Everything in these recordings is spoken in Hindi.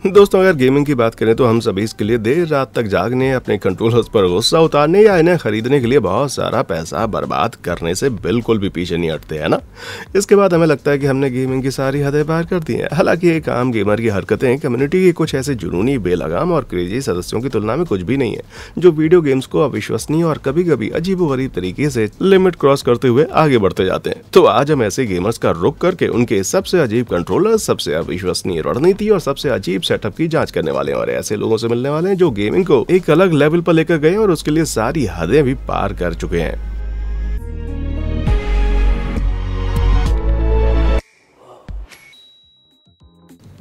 दोस्तों अगर गेमिंग की बात करें तो हम सभी इसके लिए देर रात तक जागने, अपने कंट्रोलर्स पर गुस्सा उतारने या इन्हें खरीदने के लिए बहुत सारा पैसा बर्बाद करने से बिल्कुल भी पीछे नहीं हटते है ना। इसके बाद हमें लगता है कि हमने गेमिंग की सारी हदें पार कर दी हैं। हालांकि एक आम गेमर की हरकतें कम्युनिटी के कुछ ऐसे जुनूनी, बेलगाम और क्रेजी सदस्यों की तुलना में कुछ भी नहीं है, जो वीडियो गेम्स को अविश्वसनीय और कभी कभी अजीबोगरीब तरीके से लिमिट क्रॉस करते हुए आगे बढ़ते जाते हैं। तो आज हम ऐसे गेमर्स का रुख करके उनके सबसे अजीब कंट्रोलर, सबसे अविश्वसनीय रणनीति और सबसे अजीब सेटअप की जांच करने वाले हैं और ऐसे लोगों से मिलने वाले हैं जो गेमिंग को एक अलग लेवल पर लेकर गए और उसके लिए सारी हदें भी पार कर चुके हैं।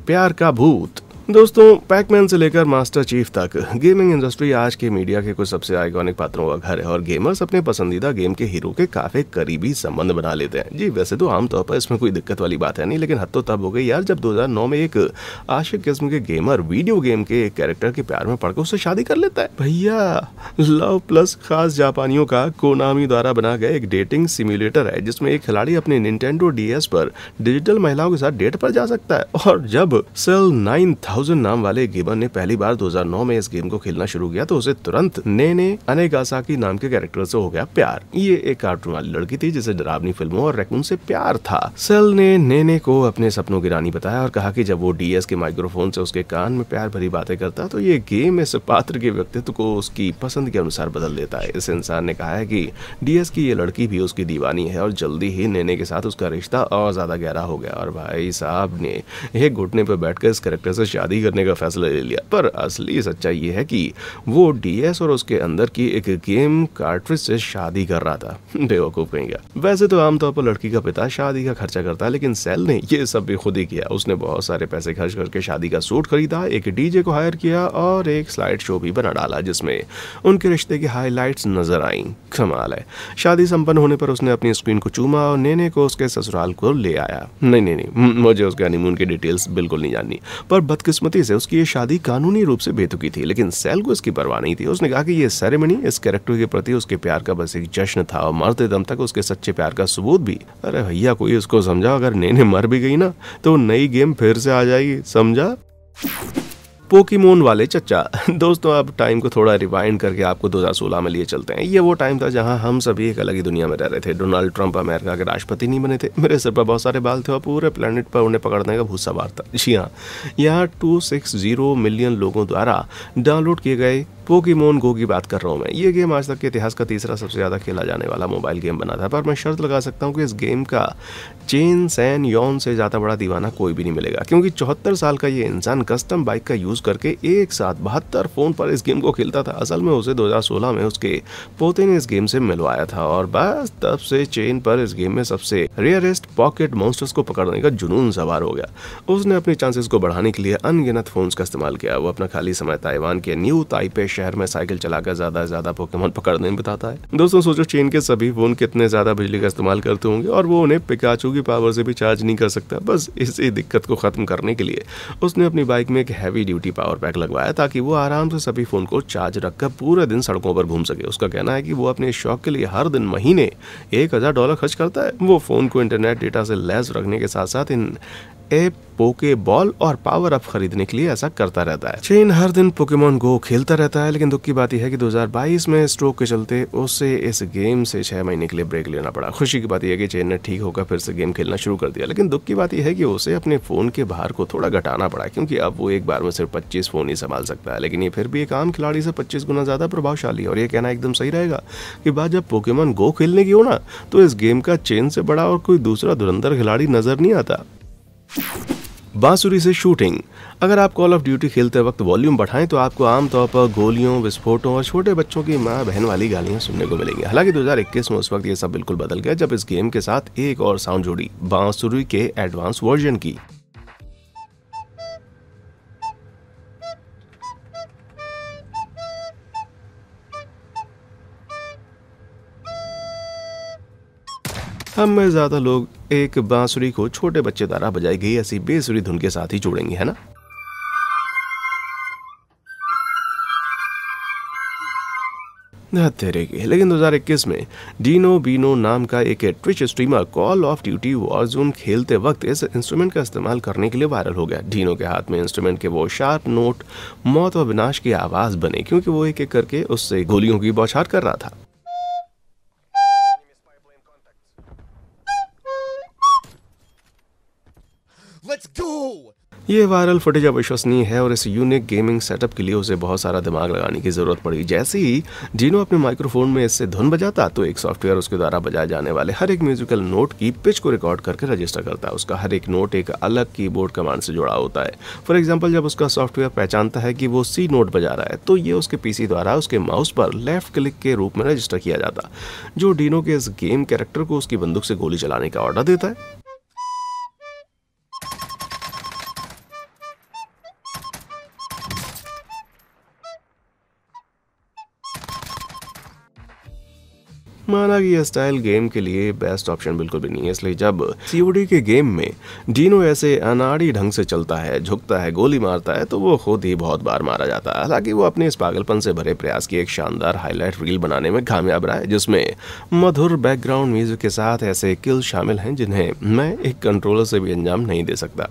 प्यार का भूत। दोस्तों पैकमैन से लेकर मास्टर चीफ तक गेमिंग इंडस्ट्री आज के मीडिया के कुछ सबसे आइकॉनिक पात्रों का घर है और गेमर्स अपने पसंदीदा गेम के हीरो के काफी करीबी संबंध बना लेते हैं। जी वैसे तो आमतौर पर इसमें कोई दिक्कत वाली बात है नहीं, लेकिन हद तो तब हो गई यार जब 2009 में एक आशिक किस्म के गेमर वीडियो गेम के एक कैरेक्टर के प्यार में पड़कर उससे शादी कर लेता है। भैया लव प्लस खास जापानियों का कोनामी द्वारा बना गया एक डेटिंग सिम्युलेटर है जिसमें एक खिलाड़ी अपने निंटेंडो DS पर डिजिटल महिलाओं के साथ डेट पर जा सकता है। और जब सेल 9000 नाम वाले गेमर ने पहली बार 2009 में इस गेम को खेलना शुरू किया तो उसे तुरंत नेने अनेगासाकी नाम के कैरेक्टर से हो गया प्यार। ये एक कार्टून वाली लड़की थी जिसे डरावनी फिल्मों और रैकून से प्यार था। सेल ने नेने को अपने सपनों की रानी बताया और कहा कि जब वो DS के माइक्रोफोन से उसके कान में प्यार भरी बातें करता तो ये गेम इस पात्र के व्यक्तित्व को उसकी पसंद के अनुसार बदल देता है। इस इंसान ने कहा है कि DS की ये लड़की भी उसकी दीवानी है और जल्दी ही नेने के साथ उसका रिश्ता और ज्यादा गहरा हो गया और भाई साहब ने एक घुटने पर बैठकर इस कैरेक्टर से शादी करने का फैसला ले लिया। पर असली सच्चाई ये है कि वो DS और उसके अंदर की एक गेम कार्ट्रिज से शादी कर रहा था। बेवकूफ कहेंगे। वैसे तो आमतौर पर लड़की का पिता शादी का खर्चा करता है, लेकिन सेल ने ये सब भी खुद ही किया। उसने बहुत सारे पैसे खर्च करके शादी का सूट खरीदा, एक DJ को हायर किया और एक स्लाइड शो भी बना डाला जिसमें उनके रिश्ते की हाईलाइट्स नजर आई। कमाल है। शादी संपन्न होने पर उसने अपनी स्क्रीन को चूमा और नेने को उसके ससुराल को ले आया। नहीं, मुझे उसके हनीमून की डिटेल्स बिल्कुल नहीं जाननी, पर बदकिस्मती से उसकी ये शादी कानूनी रूप से बेतुकी थी, लेकिन सेल को इसकी परवाह नहीं थी। उसने कहा कि ये सेरेमनी इस कैरेक्टर के प्रति उसके प्यार का बस एक जश्न था और मरते दम तक उसके सच्चे प्यार का सबूत भी। अरे भैया कोई उसको समझा, अगर नेने मर भी गई ना तो नई गेम फिर से आ जाएगी, समझा। पोकेमोन वाले चच्चा। दोस्तों अब टाइम को थोड़ा रिवाइंड करके आपको 2016 में लिए चलते हैं। ये वो टाइम था जहां हम सभी एक अलग ही दुनिया में रह रहे थे। डोनाल्ड ट्रंप अमेरिका के राष्ट्रपति नहीं बने थे, मेरे सिर पर बहुत सारे बाल थे और पूरे प्लेनेट पर उन्हें पकड़ने का भूत सवार था। जी हाँ, यहाँ 260 मिलियन लोगों द्वारा डाउनलोड किए गए पोकेमोन गो की बात कर रहा हूँ मैं। ये गेम आज तक के इतिहास का तीसरा सबसे ज्यादा खेला जाने वाला मोबाइल गेम बना था, पर मैं शर्त लगा सकता हूँ कि इस गेम का चेन सैन यौन से ज्यादा बड़ा दीवाना कोई भी नहीं मिलेगा, क्योंकि 74 साल का ये इंसान कस्टम बाइक का यूज करके एक साथ 72 फोन पर इस गेम को खेलता था। असल में उसे 2016 में उसके पोते ने इस गेम से मिलवाया था और बस तब से चेन पर इस गेम में सबसे रेयरेस्ट पॉकेट मॉन्स्टर्स को पकड़ने का जुनून सवार हो गया। उसने अपने चांसेस को बढ़ाने के लिए अनगिनत फोन्स का इस्तेमाल किया। वो अपना खाली समय ताइवान के न्यू ताइपे शहर में साइकिल चलाकर ज्यादा से ज्यादा पोकेमोन पकड़ने में बिताता है। दोस्तों सोचो चेन के सभी फोन कितने ज्यादा बिजली का इस्तेमाल करते होंगे और वो उन्हें पिकाचू की पावर से भी चार्ज नहीं कर सकता। बस इसी दिक्कत को खत्म करने के लिए उसने अपनी बाइक में एक हैवी ड्यूटी पावर पैक लगवाया ताकि वो आराम से सभी फोन को चार्ज रखकर पूरे दिन सड़कों पर घूम सके। उसका कहना है कि वो अपने शौक के लिए हर दिन महीने $1000 खर्च करता है। वो फोन को इंटरनेट डेटा से लैस रखने के साथ साथ इन ऐप पोके बॉल और पावर अप खरीदने के लिए ऐसा करता रहता है। चेन हर दिन पोकेमोन गो खेलता रहता है, लेकिन दुख की बात यह है कि 2022 में स्ट्रोक के चलते उसे इस गेम से 6 महीने के लिए ब्रेक लेना पड़ा। खुशी की बात यह है कि चेन ने ठीक होकर फिर से गेम खेलना शुरू कर दिया, लेकिन दुख की बात यह है कि उसे अपने फोन के भार को थोड़ा घटाना पड़ा, क्योंकि अब वो एक बार में सिर्फ 25 फोन ही संभाल सकता है। लेकिन ये फिर भी एक आम खिलाड़ी से 25 गुना ज्यादा प्रभावशाली है और ये कहना एकदम सही रहेगा कि बाद जब पोकेमोन गो खेलने की हो ना तो इस गेम का चेन से बड़ा और कोई दूसरा धुरंधर खिलाड़ी नजर नहीं आता। बांसुरी से शूटिंग। अगर आप कॉल ऑफ ड्यूटी खेलते वक्त वॉल्यूम बढ़ाएं तो आपको आमतौर पर गोलियों, विस्फोटों और छोटे बच्चों की माँ बहन वाली गालियां सुनने को मिलेंगी। हालांकि 2021 में उस वक्त ये सब बिल्कुल बदल गया जब इस गेम के साथ एक और साउंड जोड़ी बांसुरी के एडवांस वर्जन की। हम में ज्यादा लोग एक बांसुरी को छोटे बच्चे द्वारा बजाई गई ऐसी बेसुरी धुन के साथ ही जोड़ेंगे, है ना। तेरे की। लेकिन 2021 में डीनो बीनो नाम का एक Twitch streamer call of duty Warzone खेलते वक्त इस इंस्ट्रूमेंट का इस्तेमाल करने के लिए वायरल हो गया। डीनो के हाथ में इंस्ट्रूमेंट के वो शार्प नोट मौत और विनाश की आवाज बने क्योंकि वो एक एक करके उससे गोलियों की बौछार कर रहा था। Let's go! ये वायरल फुटेज अविश्वसनीय है और इस यूनिक गेमिंग सेटअप के लिए उसे बहुत सारा दिमाग लगाने की जरूरत पड़ी। जैसे ही डीनो अपने माइक्रोफोन में इससे धुन बजाता तो एक सॉफ्टवेयर उसके द्वारा बजाए जाने वाले हर एक म्यूजिकल नोट की पिच को रिकॉर्ड करके रजिस्टर करता है। उसका हर एक नोट एक अलग कीबोर्ड कमांड से जुड़ा होता है। फॉर एग्जाम्पल, जब उसका सॉफ्टवेयर पहचानता है कि वो सी नोट बजा रहा है तो ये उसके पीसी द्वारा उसके माउस पर लेफ्ट क्लिक के रूप में रजिस्टर किया जाता, जो डीनो के इस गेम कैरेक्टर को उसकी बंदूक से गोली चलाने का ऑर्डर देता है। माना कि यह स्टाइल गेम के लिए बेस्ट ऑप्शन बिल्कुल भी नहीं है, इसलिए जब सीओडी के गेम में डीनो ऐसे अनाड़ी ढंग से चलता है, झुकता है, गोली मारता है तो वो खुद ही बहुत बार मारा जाता है। हालांकि वो अपने इस पागलपन से भरे प्रयास की एक शानदार हाईलाइट रील बनाने में कामयाब रहा है, जिसमें मधुर बैकग्राउंड म्यूजिक के साथ ऐसे किल शामिल हैं जिन्हें मैं एक कंट्रोलर से भी अंजाम नहीं दे सकता।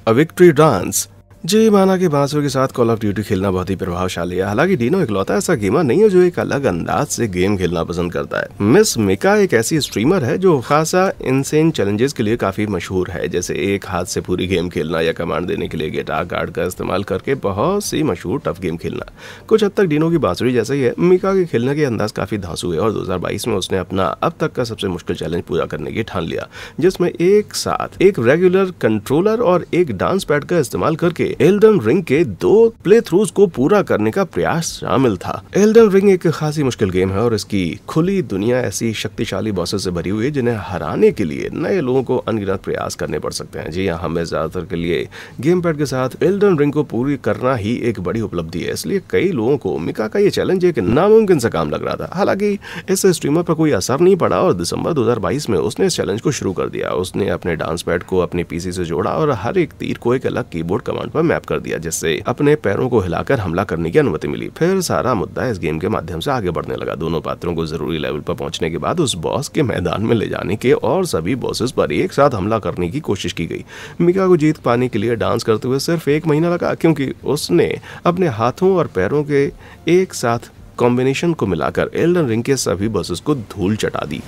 अ विक्ट्री डांस। जी माना कि बांसुरी के साथ कॉल ऑफ ड्यूटी खेलना बहुत ही प्रभावशाली है। हालांकि डीनो इकलौता ऐसा गेमर नहीं है जो एक अलग अंदाज से गेम खेलना पसंद करता है। मिस मिका एक ऐसी स्ट्रीमर है जो खासा इनसेन चैलेंजेस के लिए काफी मशहूर है, जैसे एक हाथ से पूरी गेम खेलना या कमांड देने के लिए गिटार कार्ड का इस्तेमाल करके बहुत सी मशहूर टफ गेम खेलना। कुछ हद तक डीनो की बांसुरी जैसा ही है। मिका के खेलने के अंदाज काफी धांसू है और 2022 में उसने अपना अब तक का सबसे मुश्किल चैलेंज पूरा करने की ठान लिया, जिसमें एक साथ एक रेगुलर कंट्रोलर और एक डांस पैड का इस्तेमाल करके एल्डन रिंग के 2 प्ले थ्रूज को पूरा करने का प्रयास शामिल था। एल्डन रिंग एक खासी मुश्किल गेम है और इसकी खुली दुनिया ऐसी शक्तिशाली बॉसेस से भरी हुई है जिन्हें हराने के लिए नए लोगों को अनगिनत प्रयास करने पड़ सकते हैं। जी हाँ, हमें ज्यादातर के लिए गेम पैड के साथ एल्डन रिंग को पूरी करना ही एक बड़ी उपलब्धि है, इसलिए कई लोगों को मिका का ये चैलेंज एक नामुमकिन सा काम लग रहा था। हालांकि इस स्ट्रीमर पर कोई असर नहीं पड़ा और दिसंबर 2022 में उसने इस चैलेंज को शुरू कर दिया। उसने अपने डांस पैड को अपने पीसी से जोड़ा और हर एक तीर को एक अलग कीबोर्ड कमांड पर मैप कर दिया, जिससे अपने पैरों को हिलाकर हमला करने की अनुमति मिली। फिर सारा मुद्दा इस गेम के माध्यम से आगे बढ़ने लगा। दोनों पात्रों को जरूरी लेवल पर पहुंचने के बाद उस बॉस के मैदान में ले जाने के और सभी बॉसेस पर एक साथ हमला करने की कोशिश की गई। मिका को जीत पाने के लिए डांस करते हुए सिर्फ 1 महीना लगा, क्योंकि उसने अपने हाथों और पैरों के एक साथ कॉम्बिनेशन को मिलाकर एल्डन रिंग के सभी बॉसेस को धूल चटा दी।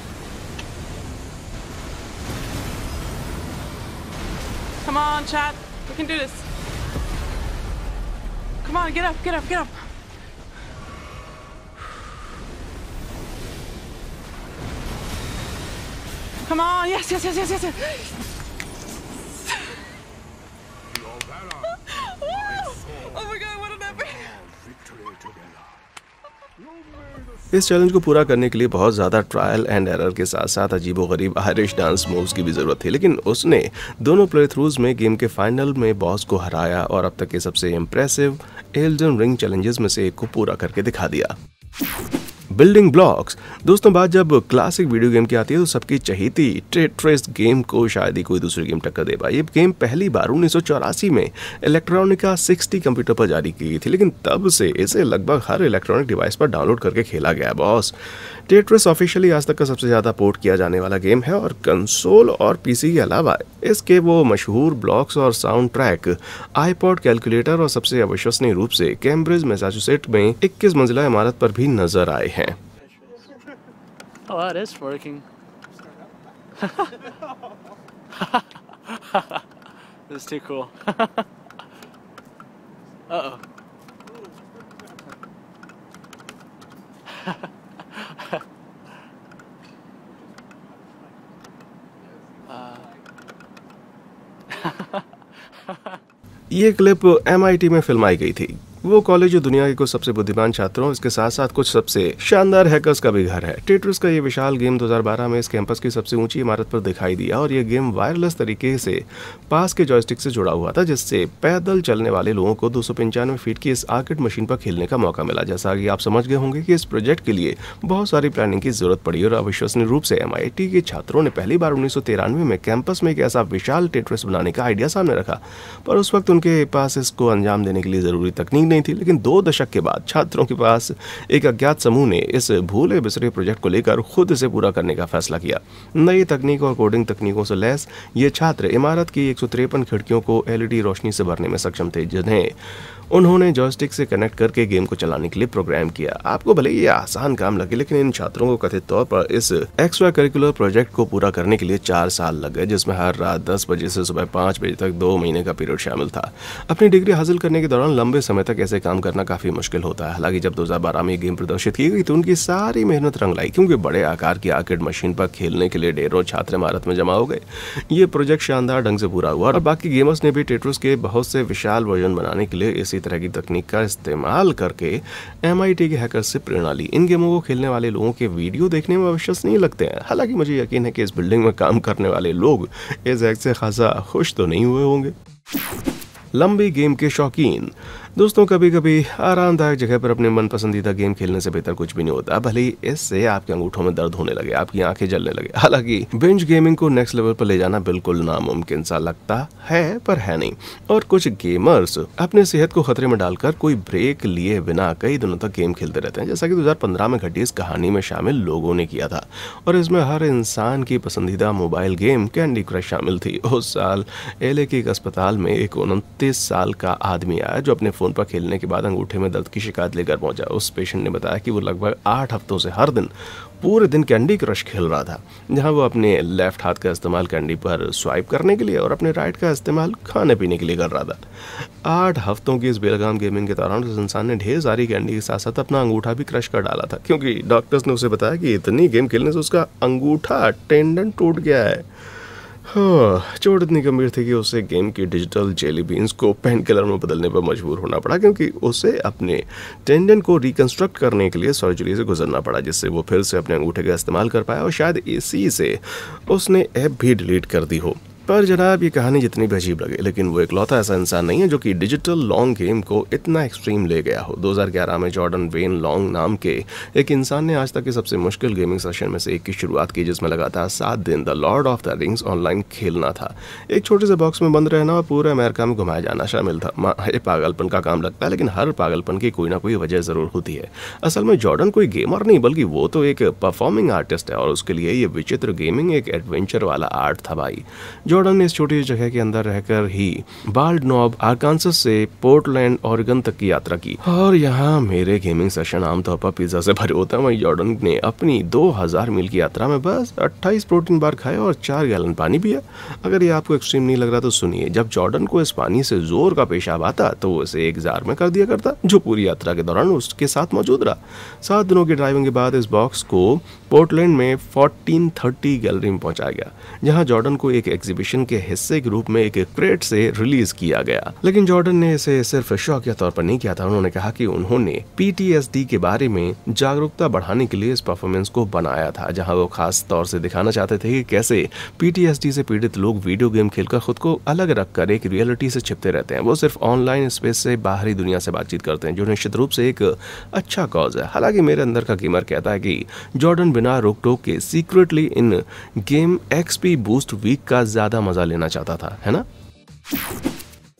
Come on, chat. We can do this. Come on, get up, get up, get up. Come on, yes, yes, yes, yes, yes, yes. Oh my God, what an epic. इस चैलेंज को पूरा करने के लिए बहुत ज़्यादा ट्रायल एंड एरर के साथ साथ अजीबोगरीब आयरिश डांस मूव्स की भी ज़रूरत थी, लेकिन उसने दोनों प्ले थ्रूज में गेम के फाइनल में बॉस को हराया और अब तक के सबसे इम्प्रेसिव एल्डन रिंग चैलेंजेस में से एक को पूरा करके दिखा दिया। Building blocks. दोस्तों, बात जब क्लासिक वीडियो गेम की आती है तो सबकी चहेती टेट्रिस गेम को शायद ही कोई दूसरी गेम टक्कर दे पाई। ये गेम पहली बार 1984 में इलेक्ट्रॉनिका 60 कंप्यूटर पर जारी की गई थी, लेकिन तब से इसे लगभग हर इलेक्ट्रॉनिक डिवाइस पर डाउनलोड करके खेला गया। बॉस, टेट्रिस ऑफिशियली आज तक का सबसे ज़्यादा पोर्ट किया जाने वाला गेम है और कंसोल और पीसी के अलावा इसके वो मशहूर ब्लॉक्स और साउंड ट्रैक आईपॉड, कैलकुलेटर और सबसे अविश्वसनीय रूप से कैम्ब्रिज मैसाचुसेट्स में 21 मंजिला इमारत पर भी नजर आए हैं। Oh, that is working. This is too cool. Uh-oh. ये क्लिप MIT में फिल्माई गई थी। वो कॉलेज जो दुनिया के कुछ सबसे बुद्धिमान छात्रों, इसके साथ साथ कुछ सबसे शानदार हैकर्स का भी घर है। टेट्रिस का ये विशाल गेम 2012 में इस कैंपस की सबसे ऊंची इमारत पर दिखाई दिया और ये गेम वायरलेस तरीके से पास के जॉयस्टिक से जुड़ा हुआ था, जिससे पैदल चलने वाले लोगों को 295 फीट की इस आर्केड मशीन पर खेलने का मौका मिला। जैसा कि आप समझ गए होंगे कि इस प्रोजेक्ट के लिए बहुत सारी प्लानिंग की जरूरत पड़ी और अविश्वसनीय रूप से MIT के छात्रों ने पहली बार 1993 में कैंपस में एक ऐसा विशाल टेट्रिस बनाने का आइडिया सामने रखा। पर उस वक्त उनके पास इसको अंजाम देने के लिए जरूरी तकनीक नहीं थी, लेकिन 2 दशक के बाद छात्रों के पास एक अज्ञात समूह ने इस भूले बिसरे प्रोजेक्ट को लेकर खुद इसे पूरा करने का फैसला किया। नई तकनीक और कोडिंग तकनीकों से लैस ये छात्र इमारत की 153 खिड़कियों को LED रोशनी से भरने में सक्षम थे, जिन्हें उन्होंने जॉयस्टिक से कनेक्ट करके गेम को चलाने के लिए प्रोग्राम किया। आपको भले ये आसान काम लगे, लेकिन इन छात्रों को कथित तौर पर इस एक्स्ट्रा करिकुलर प्रोजेक्ट को पूरा करने के लिए 4 साल लग गए, जिसमें हर रात 10 बजे से सुबह 5 बजे तक 2 महीने का पीरियड शामिल था। अपनी डिग्री हासिल करने के दौरान लंबे समय तक ऐसे काम करना काफी मुश्किल होता है। हालांकि जब 2012 में गेम प्रदर्शित की गई तो उनकी सारी मेहनत रंग लाई, क्योंकि बड़े आकार की आर्केड मशीन पर खेलने के लिए ढेरों छात्र इमारत में जमा हो गए। ये प्रोजेक्ट शानदार ढंग से पूरा हुआ और बाकी गेमर्स ने भी टेट्रिस के बहुत से विशाल वर्जन बनाने के लिए इसी तरह की तकनीक का इस्तेमाल करके MIT के हैकर्स से प्रेरणा ली। इन गेमों को खेलने वाले लोगों के वीडियो देखने में अविश्वसनीय लगते हैं। हालांकि मुझे यकीन है कि इस बिल्डिंग में काम करने वाले लोग इस हैक से खासा खुश तो नहीं हुए होंगे। लंबी गेम के शौकीन दोस्तों, कभी कभी आरामदायक जगह पर अपने मन पसंदीदा गेम खेलने से बेहतर कुछ भी नहीं होता, भले ही इससे आपके अंगूठों में दर्द होने लगे, आपकी आंखें जलने लगे। हालांकि बिंज गेमिंग को नेक्स्ट लेवल पर ले जाना बिल्कुल नामुमकिन सा लगता है, पर है नहीं। और कुछ गेमर्स अपने सेहत को खतरे में डालकर कोई ब्रेक लिए बिना कई दिनों तक गेम खेलते रहते हैं, जैसा कि 2015 में घटी इस कहानी में शामिल लोगों ने किया था। और इसमें हर इंसान की पसंदीदा मोबाइल गेम कैंडी क्रश शामिल थी। उस साल LA के एक अस्पताल में एक 29 साल का आदमी आया जो अपने फोन पर खेलने के बाद अंगूठे में दर्द की शिकायत लेकर पहुंचा। उस पेशेंट ने बताया कि वो लगभग 8 हफ्तों से हर दिन पूरे दिन कैंडी क्रश खेल रहा था, जहां वो अपने लेफ्ट हाथ का इस्तेमाल कैंडी पर स्वाइप करने के लिए और अपने राइट का इस्तेमाल खाने पीने के लिए कर रहा था। 8 हफ्तों की इस बेलगाम गेमिंग के दौरान उस इंसान ने ढेर सारी कैंडी के साथ साथ अपना अंगूठा भी क्रश कर डाला था, क्योंकि डॉक्टर्स ने उसे बताया कि इतनी गेम खेलने से उसका अंगूठा टेंडन टूट गया है। चोट इतनी गंभीर थी कि उसे गेम की डिजिटल जेली बीन्स को पेन किलर में बदलने पर मजबूर होना पड़ा, क्योंकि उसे अपने टेंडन को रिकंस्ट्रक्ट करने के लिए सर्जरी से गुजरना पड़ा, जिससे वो फिर से अपने अंगूठे का इस्तेमाल कर पाया और शायद इसी से उसने ऐप भी डिलीट कर दी हो। पर जनाब, ये कहानी जितनी भी अजीब लगे, लेकिन वो इकलौता ऐसा इंसान नहीं है जो कि डिजिटल लॉन्ग गेम को इतना एक्सट्रीम ले गया हो। 2011 में जॉर्डन वेन लॉन्ग नाम के एक इंसान ने आज तक के सबसे मुश्किल गेमिंग सेशन में से एक की शुरुआत की, जिसमें लगातार 7 दिन the Lord of the rings online खेलना था। एक छोटे से बॉक्स में बंद रहना और पूरे अमेरिका में घुमाया जाना शामिल था। ये पागलपन का काम लगता है, लेकिन हर पागलपन की कोई ना कोई वजह जरूर होती है। असल में जॉर्डन कोई गेमर नहीं, बल्कि वो तो एक परफॉर्मिंग आर्टिस्ट है, और उसके लिए ये विचित्र गेमिंग एक एडवेंचर वाला आर्ट था भाई। जॉर्डन ने इस छोटी जगह के अंदर रहकर ही बाल्ड नॉब आर्कांसस से पोर्टलैंड ऑरेगन तक की यात्रा की, और यहाँ मेरे गेमिंग सेशन आमतौर पर पिज्जा से भरे होता है। वहीं जॉर्डन ने अपनी 2000 मील की यात्रा में बस 28 प्रोटीन बार खाए और 4 गैलन पानी पिया। अगर ये आपको एक्सट्रीम नहीं लग रहा तो सुनिए, जब जॉर्डन को इस पानी से जोर का पेशाब आता तो वो इसे एक जार में कर दिया करता, जो पूरी यात्रा के दौरान उसके साथ मौजूद रहा। 7 दिनों की ड्राइविंग के बाद इस बॉक्स को पोर्टलैंड में 1430 गैलरी में पहुंचाया गया, जहां जॉर्डन को एक एग्जीबिशन के हिस्से के रूप में एक क्रेट से रिलीज किया गया। लेकिन जॉर्डन ने इसे सिर्फ शौक के तौर पर नहीं किया था। उन्होंने कहा कि उन्होंने PTSD के बारे में जागरूकता बढ़ाने के लिए इस परफॉर्मेंस को बनाया था, जहां वो खास तौर से दिखाना चाहते थे कि कैसे PTSD से पीड़ित लोग वीडियो गेम खेलकर खुद को अलग रखकर एक रियलिटी से छिपते रहते हैं। वो सिर्फ ऑनलाइन स्पेस से बाहरी दुनिया से बातचीत करते हैं, जो निश्चित रूप से एक अच्छा कॉज है। हालांकि मेरे अंदर का गेमर कहता है कि जॉर्डन बिना रोक टोक के secretly in game XP boost week का ज्यादा मजा लेना चाहता था, है ना।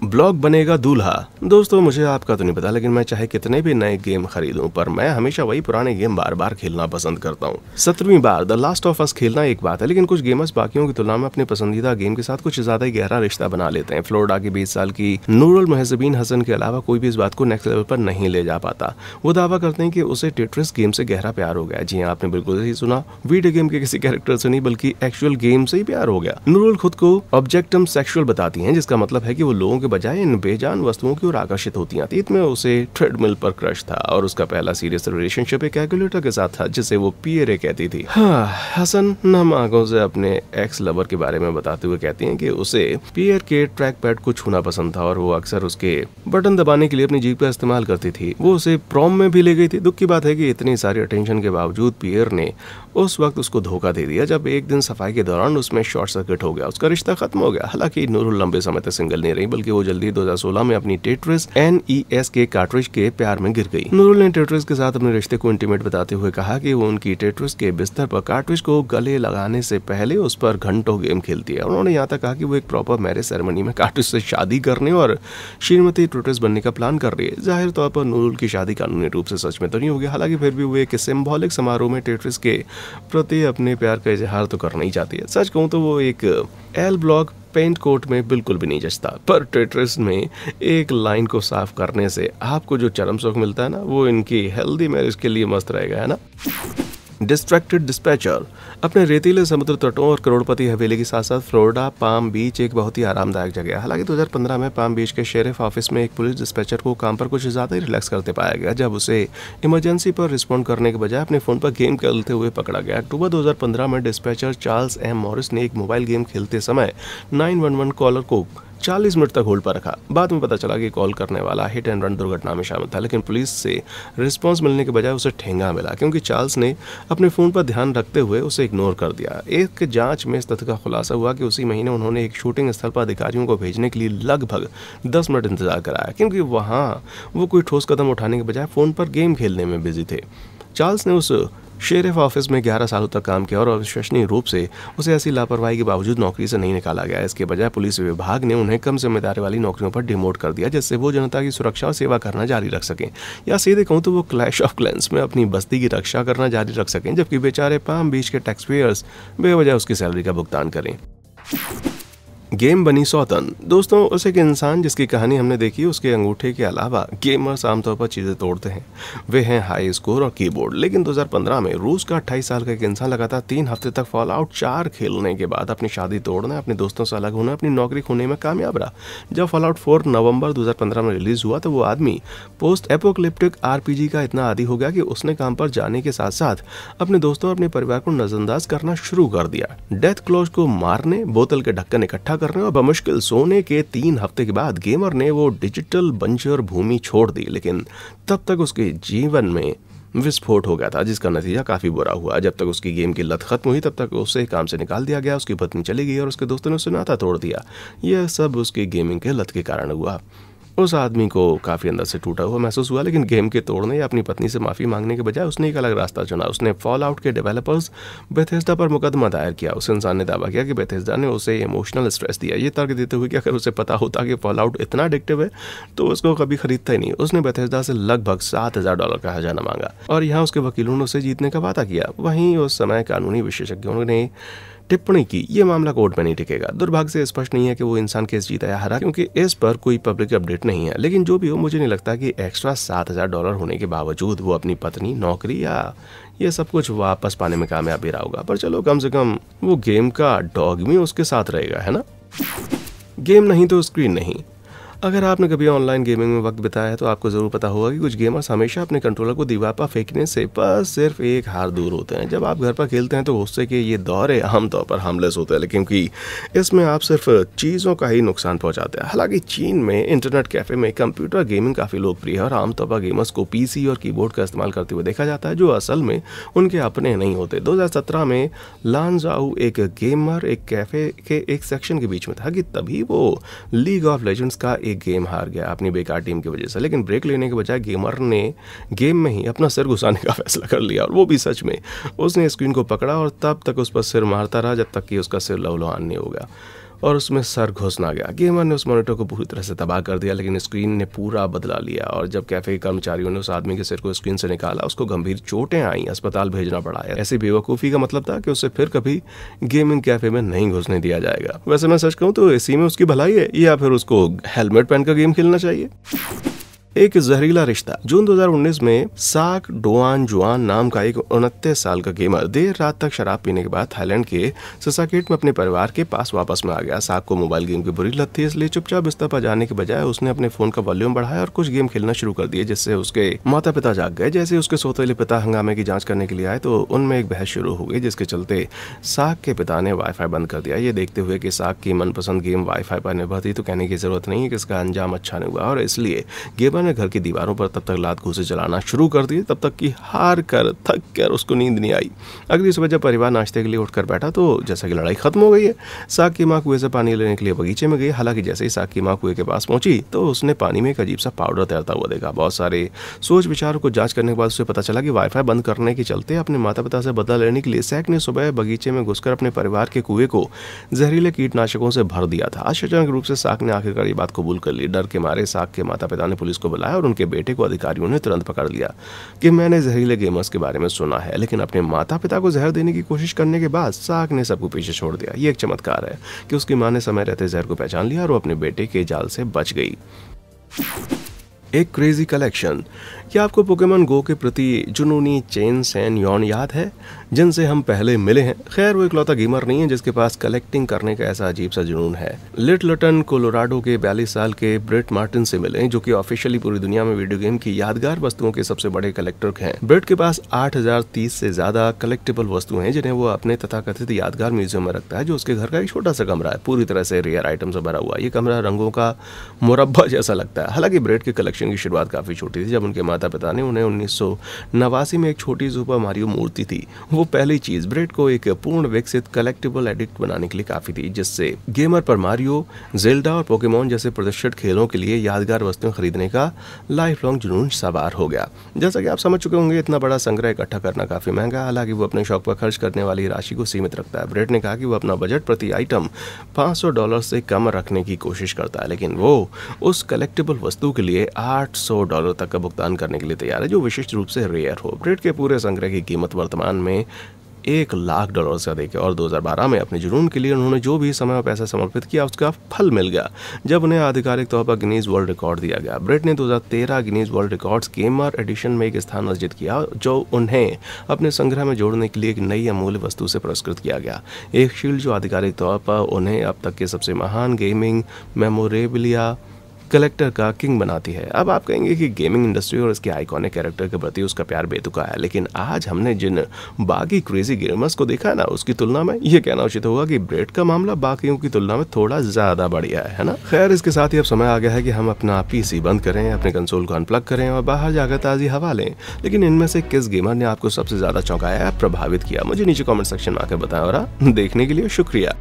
ब्लॉग बनेगा दूल्हा। दोस्तों, मुझे आपका तो नहीं पता, लेकिन मैं चाहे कितने भी नए गेम खरीदूं, पर मैं हमेशा वही पुराने गेम बार बार खेलना पसंद करता हूं। 17वीं बार द लास्ट ऑफ अस खेलना एक बात है, लेकिन कुछ गेमर्स बाकियों की तुलना में अपने पसंदीदा गेम के साथ कुछ ज्यादा ही गहरा रिश्ता बना लेते हैं। फ्लोरिडा की 20 साल की नूरुल महजबीन हसन के अलावा कोई भी इस बात को नेक्स्ट लेवल पर नहीं ले जा पाता। वो दावा करते हैं कि उसे टेट्रिस गेम से गहरा प्यार हो गया। जी हाँ, आपने बिल्कुल सही सुना, वीडियो गेम के किसी कैरेक्टर से नहीं, बल्कि एक्चुअल गेम से ही प्यार हो गया। नूरुल खुद को ऑब्जेक्टम सेक्सुअल बताती हैं, जिसका मतलब है कि वो लोगों के बजाय इन बेजान वस्तुओं की ओर आकर्षित होती हैं। अतीत में उसे ट्रेडमिल पर क्रश था और उसका पहला सीरियस रिलेशनशिप एक कैलकुलेटर के साथ था जिसे वो पियरे कहती थी। हाँ, हसन नम आंखों से अपने एक्स लवर के बारे में बताते हुए कहती हैं कि उसे पियर के ट्रैक पैड को छूना पसंद था और वो अक्सर उसके बटन दबाने के लिए अपनी जीभ का इस्तेमाल करती थी। वो उसे प्रॉम में भी ले गई थी। दुख की बात है कि इतनी सारी अटेंशन के बावजूद पियर ने उस वक्त उसको धोखा दे दिया जब एक दिन सफाई के दौरान उसमें शॉर्ट सर्किट हो गया। उसका रिश्ता खत्म हो गया। हालांकि नूरुल लंबे समय तक सिंगल नहीं रही, बल्कि वो जल्दी 2016 में अपनी टेट्रिस NES के कार्ट्रिज के प्यार में गिर गई। नूरुल ने टेट्रिस के साथ अपने रिश्ते को इंटीमेट बताते हुए कहा कि वो उनकी टेट्रिस के बिस्तर पर कार्ट्रिज को गले लगाने से पहले उस पर घंटों गेम खेलती है। उन्होंने यहाँ तक कहा कि वो एक प्रॉपर मैरिज सेरेमनी में कार्ट्रिज से शादी करने और श्रीमती टेट्रिस बनने का प्लान कर रही है। जाहिर तौर पर नूरुल की शादी कानूनी रूप से सच में तो नहीं होगी, हालांकि फिर भी वो एक सिंबॉलिक समारोह में टेट्रिस के प्रति अपने प्यार का इजहार तो करना ही चाहती है। सच कहूँ तो वो एक एल ब्लॉक पेंट कोट में बिल्कुल भी नहीं जचता, पर टेट्रिस में एक लाइन को साफ करने से आपको जो चरम सुख मिलता है ना, वो इनकी हेल्दी मैरिज के लिए मस्त रहेगा, है ना। Distracted dispatcher. अपने रेतीले समुद्र तटों और करोड़पति हवेली के साथ साथ फ्लोरिडा पाम बीच एक बहुत ही आरामदायक जगह है। हालांकि 2015 में पाम बीच के शेरिफ ऑफिस में एक पुलिस डिस्पैचर को काम पर कुछ ज्यादा ही रिलैक्स करते पाया गया जब उसे इमरजेंसी पर रिस्पॉन्ड करने के बजाय अपने फोन पर गेम खेलते हुए पकड़ा गया। अक्टूबर 2015 में डिस्पैचर चार्ल्स एम मॉरिस ने एक मोबाइल गेम खेलते समय 911 कॉलर को 40 मिनट तक होल्ड पर रखा। बाद में पता चला कि कॉल करने वाला हिट एंड रन दुर्घटना में शामिल था, लेकिन पुलिस से रिस्पांस मिलने के बजाय उसे ठेंगा मिला क्योंकि चार्ल्स ने अपने फोन पर ध्यान रखते हुए उसे इग्नोर कर दिया। एक जांच में इस तथ्य का खुलासा हुआ कि उसी महीने उन्होंने एक शूटिंग स्थल पर अधिकारियों को भेजने के लिए लगभग 10 मिनट इंतजार कराया क्योंकि वहां वो कोई ठोस कदम उठाने के बजाय फोन पर गेम खेलने में बिजी थे। चार्ल्स ने उस शेरिफ ऑफिस में 11 सालों तक काम किया और अविश्वसनीय रूप से उसे ऐसी लापरवाही के बावजूद नौकरी से नहीं निकाला गया। इसके बजाय पुलिस विभाग ने उन्हें कम जिम्मेदारी वाली नौकरियों पर डिमोट कर दिया जिससे वो जनता की सुरक्षा और सेवा करना जारी रख सकें, या सीधे कहूँ तो वो क्लैश ऑफ क्लैंस में अपनी बस्ती की रक्षा करना जारी रख सकें, जबकि बेचारे पाम बीच के टैक्स पेयर्स बेवजह उसकी सैलरी का भुगतान करें। गेम बनी सौतन। दोस्तों, उस एक इंसान जिसकी कहानी हमने देखी, उसके अंगूठे के अलावा गेमर्स आमतौर पर चीज़ें तोड़ते हैं। वे हैं हाई स्कोर और कीबोर्ड। लेकिन 2015 में रूस का 28 साल का एक इंसान लगातार 3 हफ्ते तक फॉल आउट 4 खेलने के बाद अपनी शादी तोड़ने, अपने दोस्तों से अलग होने, अपनी नौकरी खोने में कामयाब रहा। जब फॉल आउट 4 नवंबर 2015 में रिलीज हुआ तो वो आदमी पोस्ट एपोकलिप्टिक RPG का इतना आदी हो गया कि उसने काम पर जाने के साथ साथ अपने दोस्तों और अपने परिवार को नजरअंदाज करना शुरू कर दिया। डेथ क्लॉज को मारने, बोतल के ढक्कन इकट्ठा करने और बमुश्किल सोने के 3 हफ्ते के बाद गेमर ने वो डिजिटल बंजर भूमि छोड़ दी, लेकिन तब तक उसके जीवन में विस्फोट हो गया था जिसका नतीजा काफी बुरा हुआ। जब तक उसकी गेम की लत खत्म हुई तब तक उसे काम से निकाल दिया गया, उसकी पत्नी चली गई और उसके दोस्तों ने उसे नाता तोड़ दिया। यह सब उसकी गेमिंग के लत के कारण हुआ। उस आदमी को काफ़ी अंदर से टूटा हुआ महसूस हुआ, लेकिन गेम के तोड़ने या अपनी पत्नी से माफ़ी मांगने के बजाय उसने एक अलग रास्ता चुना। उसने फॉल आउट के डेवलपर्स बेथेस्डा पर मुकदमा दायर किया। उस इंसान ने दावा किया कि बेथेस्डा ने उसे इमोशनल स्ट्रेस दिया, ये तर्क देते हुए कि अगर उसे पता होता कि फॉल आउट इतना एडिक्टिव है तो उसको कभी खरीदता ही नहीं। उसने बेथेस्डा से लगभग $7,000 का हर्जाना मांगा और यहाँ उसके वकीलों ने उसे जीतने का वादा किया। वहीं उस समय कानूनी विशेषज्ञों ने टिप्पणी की, ये मामला कोर्ट में नहीं टिकेगा। दुर्भाग्य से स्पष्ट नहीं है कि वो इंसान केस जीता या हारा क्योंकि इस पर कोई पब्लिक अपडेट नहीं है। लेकिन जो भी हो, मुझे नहीं लगता कि एक्स्ट्रा $7,000 होने के बावजूद वो अपनी पत्नी, नौकरी या ये सब कुछ वापस पाने में कामयाब रहा होगा। पर चलो, कम से कम वो गेम का डॉग भी उसके साथ रहेगा, है ना। गेम नहीं तो स्क्रीन नहीं। अगर आपने कभी ऑनलाइन गेमिंग में वक्त बिताया है तो आपको ज़रूर पता होगा कि कुछ गेमर्स हमेशा अपने कंट्रोलर को दीवार पर फेंकने से बस सिर्फ एक हाथ दूर होते हैं। जब आप घर पर खेलते हैं तो गुस्से के ये दौरे आमतौर पर हार्मलेस होते हैं, लेकिन कि इसमें आप सिर्फ चीज़ों का ही नुकसान पहुंचाते हैं। हालांकि चीन में इंटरनेट कैफ़े में कंप्यूटर गेमिंग काफ़ी लोकप्रिय है और आमतौर पर गेमर्स को PC और कीबोर्ड का इस्तेमाल करते हुए देखा जाता है जो असल में उनके अपने नहीं होते। 2017 में लानजाऊ एक गेमर एक कैफ़े के एक सेक्शन के बीच में था कि तभी वो लीग ऑफ लेजेंड्स का एक गेम हार गया अपनी बेकार टीम की वजह से। लेकिन ब्रेक लेने के बजाय गेमर ने गेम में ही अपना सिर घुसाने का फैसला कर लिया, और वो भी सच में। उसने स्क्रीन को पकड़ा और तब तक उस पर सिर मारता रहा जब तक कि उसका सिर लहूलुहान नहीं हो गया और उसमें सर घुसना गया। गेमर ने उस मॉनिटर को पूरी तरह से तबाह कर दिया, लेकिन स्क्रीन ने पूरा बदला लिया। और जब कैफे के कर्मचारियों ने उस आदमी के सिर को स्क्रीन से निकाला, उसको गंभीर चोटें आई, अस्पताल भेजना पड़ा। ऐसी बेवकूफ़ी का मतलब था कि उसे फिर कभी गेमिंग कैफे में नहीं घुसने दिया जाएगा। वैसे मैं सच कहूँ तो इसी में उसकी भलाई है, या फिर उसको हेलमेट पहनकर गेम खेलना चाहिए। एक जहरीला रिश्ता। जून 2019 में साक डोआन जुआन नाम का एक 29 साल का गेमर देर रात तक शराब पीने के बाद थाईलैंड के ससाकेट में अपने परिवार के पास वापस में आ गया। साक को मोबाइल गेम की बुरी लत थी, इसलिए चुपचाप बिस्तर पर जाने के बजाय उसने अपने फोन का वॉल्यूम बढ़ाया और कुछ गेम खेलना शुरू कर दिए, जिससे उसके माता पिता जाग गए। जैसे उसके सौतेले पिता हंगामे की जांच करने के लिए आए तो उनमें एक बहस शुरू हो गई, जिसके चलते साक के पिता ने वाईफाई बंद कर दिया। ये देखते हुए कि साक की मनपसंद गेम वाईफाई पर निर्भर थी तो कहने की जरूरत नहीं है कि इसका अंजाम अच्छा नहीं हुआ, और इसलिए गेमर ने घर की दीवारों पर तब तक लात घूंसे चलाना शुरू कर दी तब तक कि हार कर थक कर उसको नींद नहीं आई। अगली सुबह जब परिवार नाश्ते के लिए उठकर बैठा तो जैसा कि लड़ाई खत्म हो गई है, साक की मां कुएं से पानी लेने के लिए बगीचे में गई। हालांकि जैसे ही साक की मां कुएं के पास पहुंची तो उसने पानी में एक अजीब सा पाउडर तैरता हुआ देखा। बहुत सारे सोच विचारों को जांच करने के बाद उसे पता चला कि वाईफाई बंद करने के चलते अपने माता पिता से बदला लेने के लिए सैक ने सुबह बगीचे में घुसकर अपने परिवार के कुएं को जहरीले कीटनाशकों से भर दिया था। आश्चर्यजनक रूप से साक ने आखिरकार ये बात कबूल कर ली। डर के मारे साक के माता पिता ने पुलिस को बुलाया और उनके बेटे को अधिकारियों ने तुरंत पकड़ लिया कि मैंने जहरीले गेमर्स के बारे में सुना है, लेकिन अपने माता पिता को जहर देने की कोशिश करने के बाद साक ने सबको पीछे छोड़ दिया। ये एक चमत्कार है कि उसकी मां ने समय रहते जहर को पहचान लिया और वो अपने बेटे के जाल से बच गई। एक क्रेजी कलेक्शन। क्या आपको पोकेमॉन गो के प्रति जुनूनी चेन सैन यॉन याद है, जिनसे हम पहले मिले हैं? खैर वो इकलौता गेमर नहीं है जिसके पास कलेक्टिंग करने का ऐसा अजीब सा जुनून है। लिटलटन कोलोराडो के 42 साल के ब्रेट मार्टिन से मिले, जो कि ऑफिशियली पूरी दुनिया में वीडियो गेम की यादगार वस्तुओं के सबसे बड़े कलेक्टर हैं। ब्रेट के पास 8030 से ज्यादा कलेक्टेबल वस्तुएं हैं जिन्हें वो अपने तथाकथित यादगार म्यूजियम में रखता है, जो उसके घर का एक छोटा सा कमरा है, पूरी तरह से रेयर आइटम से भरा हुआ। ये कमरा रंगों का मुरब्बा जैसा लगता है। हालांकि ब्रेट के कलेक्शन की शुरुआत काफी छोटी थी। जब उनके माता पिता ने उन्हें 1989 में एक छोटी सुपर मारियो मूर्ति थी, वो पहली चीज ब्रेट को एक पूर्ण विकसित कलेक्टिबल एडिक्ट बनाने के लिए काफी थी, जिससे गेमर पर मारियो, जेल्डा और पोकेमॉन जैसे प्रतिष्ठित खेलों के लिए यादगार वस्तुएं खरीदने का लाइफ लॉन्ग जुनून सवार हो गया। जैसा कि आप समझ चुके होंगे, इतना बड़ा संग्रह इकट्ठा करना काफी महंगा है। हालांकि वो अपने शौक पर खर्च करने वाली राशि को सीमित रखता है। ब्रेट ने कहा कि वो अपना बजट प्रति आइटम $500 से कम रखने की कोशिश करता है, लेकिन वो उस कलेक्टिबल वस्तु के लिए $800 तक का भुगतान करने के लिए तैयार है, जो विशिष्ट रूप से रेयर हो। ब्रेट के पूरे संग्रह की कीमत वर्तमान में $1 लाख से अधिक है और 2012 में अपने जुनून के लिए उन्होंने जो भी समय और पैसा समर्पित किया उसका फल मिल गया, जब उन्हें आधिकारिक तौर पर गिनीज वर्ल्ड रिकॉर्ड दिया गया। ब्रेट ने 2013 Guinness world records gamer edition में एक स्थान अर्जित किया, जो उन्हें अपने संग्रह में जोड़ने के लिए एक नई अमूल्य वस्तु से पुरस्कृत किया गया, एक शील्ड जो आधिकारिक तौर पर उन्हें अब तक के सबसे महान गेमिंग मेमोरेबिलिया कलेक्टर का किंग बनाती है। अब आप कहेंगे कि गेमिंग इंडस्ट्री और इसके आइकॉनिक कैरेक्टर के प्रति उसका प्यार बेतुका है, लेकिन आज हमने जिन बाकी क्रेजी गेमर्स को देखा है ना, उसकी तुलना में ये कहना उचित होगा कि ब्रेट का मामला बाकियों की तुलना में थोड़ा ज्यादा बढ़िया है ना। खैर, इसके साथ ही अब समय आ गया है कि हम अपना पीसी बंद करें, अपने कंसोल को अनप्लग करें और बाहर जाकर ताजी हवा लें। लेकिन इनमें से किस गेमर ने आपको सबसे ज्यादा चौंकाया, प्रभावित किया? मुझे नीचे कॉमेंट सेक्शन में आकर बताएं। और देखने के लिए शुक्रिया।